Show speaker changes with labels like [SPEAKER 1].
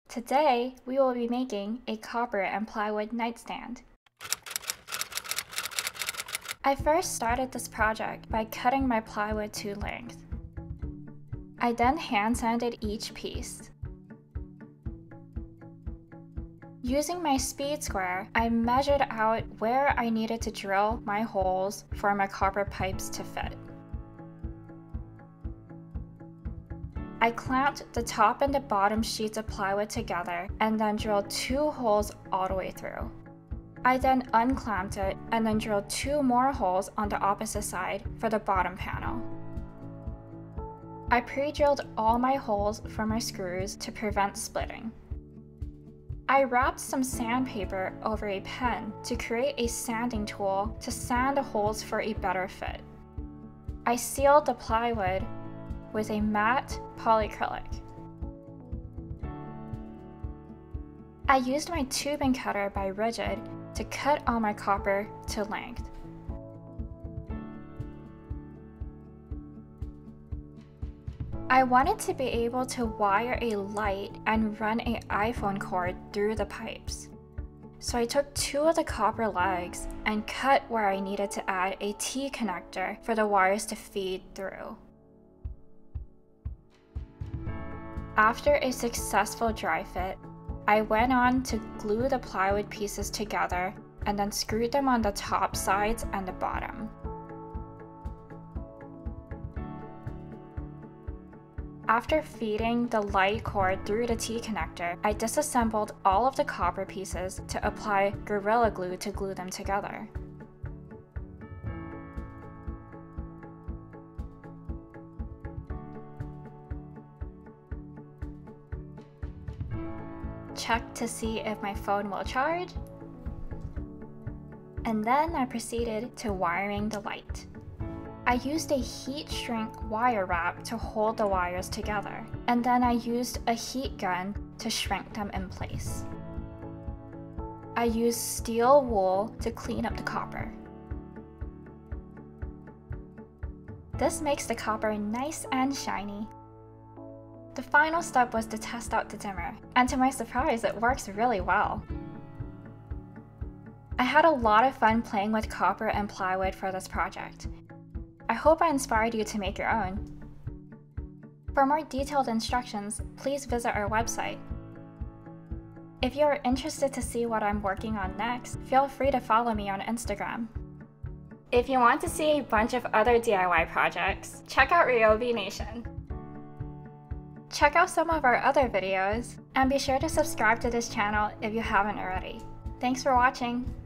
[SPEAKER 1] Today, we will be making a copper and plywood nightstand. I first started this project by cutting my plywood to length. I then hand sanded each piece. Using my speed square, I measured out where I needed to drill my holes for my copper pipes to fit. I clamped the top and the bottom sheets of plywood together and then drilled 2 holes all the way through. I then unclamped it and then drilled 2 more holes on the opposite side for the bottom panel. I pre-drilled all my holes for my screws to prevent splitting. I wrapped some sandpaper over a pen to create a sanding tool to sand the holes for a better fit. I sealed the plywood with a matte polyacrylic. I used my tubing cutter by Rigid to cut all my copper to length. I wanted to be able to wire a light and run an iPhone cord through the pipes. So I took 2 of the copper legs and cut where I needed to add a T connector for the wires to feed through. After a successful dry fit, I went on to glue the plywood pieces together and then screwed them on the top sides and the bottom. After feeding the light cord through the T connector, I disassembled all of the copper pieces to apply Gorilla Glue to glue them together. Check to see if my phone will charge, and then I proceeded to wiring the light. I used a heat shrink wire wrap to hold the wires together, and then I used a heat gun to shrink them in place. I used steel wool to clean up the copper. This makes the copper nice and shiny. The final step was to test out the dimmer, and to my surprise, it works really well. I had a lot of fun playing with copper and plywood for this project. I hope I inspired you to make your own. For more detailed instructions, please visit our website. If you are interested to see what I'm working on next, feel free to follow me on Instagram. If you want to see a bunch of other DIY projects, check out Ryobi Nation. Check out some of our other videos, and be sure to subscribe to this channel if you haven't already. Thanks for watching!